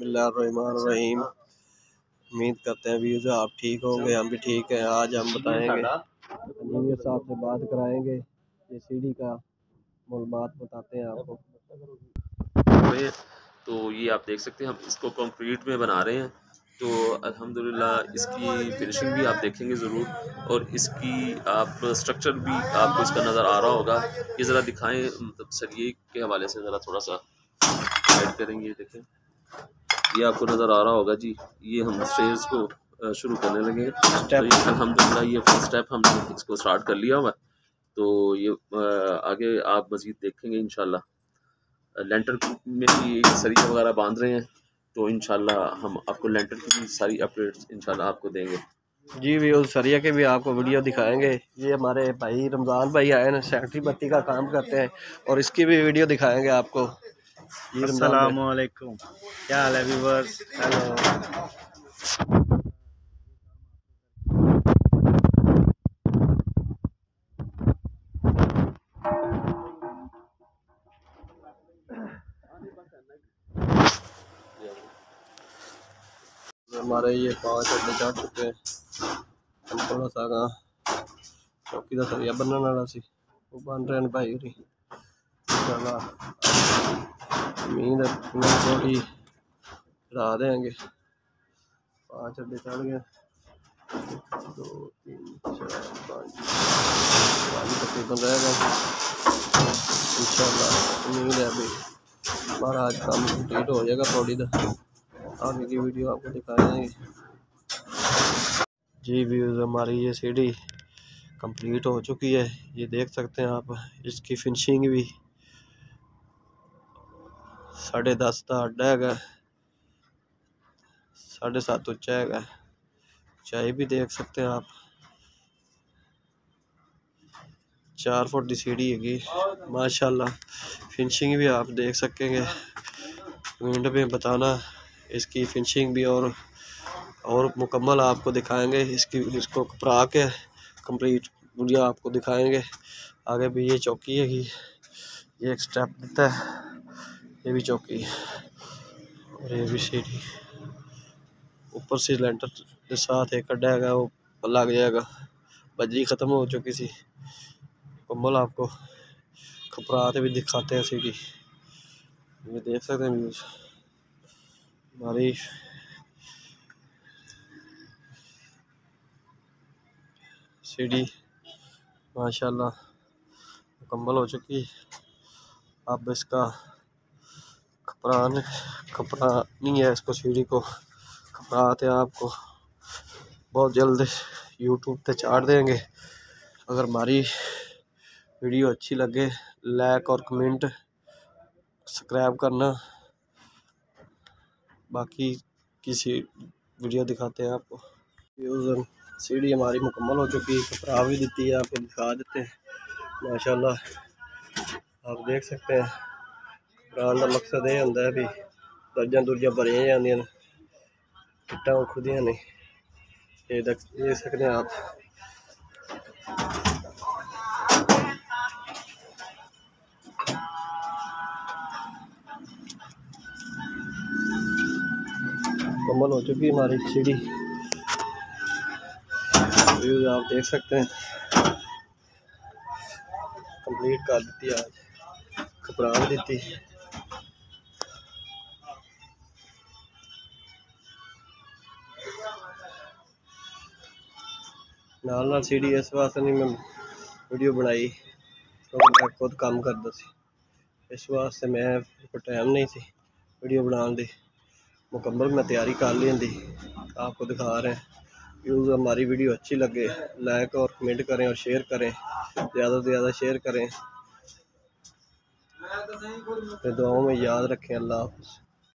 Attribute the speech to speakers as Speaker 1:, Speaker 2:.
Speaker 1: बिस्मिल्लाहिर्रहमानिर्रहीम। उम्मीद करते हैं व्यूज़ आप ठीक होंगे, हम भी ठीक हैं। आज हम बताएंगे, इंजीनियर साहब से बात कराएंगे, ये सीढ़ी का मालूमात बताते हैं आपको।
Speaker 2: तो ये आप देख सकते हैं हम इसको कंक्रीट में बना रहे हैं। तो अल्हम्दुलिल्लाह इसकी फिनिशिंग भी आप देखेंगे ज़रूर, और इसकी आप स्ट्रक्चर भी आपको इसका नज़र आ रहा होगा। ये ज़रा दिखाएं, मतलब सरिये के हवाले से ज़रा थोड़ा सा गाइड करेंगे। ये देखें, ये आपको नज़र आ रहा होगा जी। ये हम स्टेज को शुरू करने लगे। तो ये अल्हम्दुलिल्लाह ये फर्स्ट स्टेप हमने इसको स्टार्ट कर लिया हुआ। तो ये आगे आप मज़ीद देखेंगे इंशाल्लाह। लेंटर में भी सरिया वगैरह बांध रहे हैं, तो इंशाल्लाह हम आपको लेंटर की भी सारी अपडेट्स इंशाल्लाह आपको देंगे
Speaker 1: जी। व्यूज़ सरिया के भी आपको वीडियो दिखाएंगे। ये हमारे भाई रमज़ान भाई आए हैं, सेंट्री बत्ती का काम करते हैं, और इसकी भी वीडियो दिखाएंगे आपको।
Speaker 3: अस्सलामु अलैकुम, क्या हाल है व्यूअर्स? हेलो।
Speaker 1: हमारे ये 5 अड्डे चढ़ चुके हैं। हम थोड़ा सा चौकी का सरिया बनने वाला सी, वो बन रहे हैं भाई होरी। इंशाल्लाह उम्मीद है थोड़ी चढ़ा देंगे। 5 अड्डे चढ़ गए, 2 3 4 5 तकरीबन रह गए। इंशाल्लाह उम्मीद है अभी हमारा आज काम कंप्लीट हो जाएगा। थोड़ी देर आगे की वीडियो आपको दिखाएंगे। जी व्यूज़ हमारी ये सीढ़ी कंप्लीट हो चुकी है, ये देख सकते हैं आप। इसकी फिनिशिंग भी 10.5 का अड्डा है, 7.5 ऊंचा है, ऊंचाई भी देख सकते हैं आप। 4 फुट की सीढ़ी हैगी माशाल्लाह। फिनिशिंग भी आप देख सकेंगे, कमेंट में बताना इसकी फिनिशिंग भी, और मुकम्मल आपको दिखाएंगे। इसको कपड़ा के कंप्लीट वीडियो आपको दिखाएंगे। आगे भी ये चौकी है, ये एक स्टेप देता है, ये भी चौकी है, और ये भी सीढ़ी। ऊपर से लेंटर के साथ एक अड्डा है, वो लग जाएगा। बजरी ख़त्म हो चुकी सी, मुकम्मल आपको खपरात भी दिखाते हैं सीढ़ी। ये देख सकते हैं व्यूज़ हमारी सीढ़ी माशाल्लाह मुकम्मल हो चुकी है। अब इसका कपड़ा नहीं है, इसको सीढ़ी को खपराते आपको बहुत जल्द यूट्यूब पे चाड़ देंगे। अगर हमारी वीडियो अच्छी लगे, लाइक और कमेंट सब्सक्राइब करना। बाकी किसी वीडियो दिखाते हैं आपको। सीढ़ी हमारी मुकम्मल हो चुकी है, कपड़ा भी देती है, आपको दिखा देते हैं माशाल्लाह। आप देख सकते हैं कपड़ा का मकसद ये होंगे भी दर्जा दुर्जा भरिया जांदियां ने, इट्टां उखड़दियां नहीं। ये देख सकते हैं आप। मुकम्मल हो चुकी है हमारी सीढ़ी, व्यूज़ आप देख सकते हैं। कंप्लीट कर दी आज, कपड़ा भी दी। नाल सीढ़ी इस वास्ते नहीं मैं वीडियो बनाई, क्योंकि मैं खुद काम करता सी, इस वास्ते मैं टाइम नहीं सी वीडियो बनाने दी। मुकम्मल मैं तैयारी कर ली थी, आपको दिखा रहे हैं। व्यूज़ हमारी वीडियो अच्छी लगे लाइक और कमेंट करें और शेयर करें, ज़्यादा से ज़्यादा शेयर करें। दुआओं में याद रखें। अल्लाह हाफ़िज़।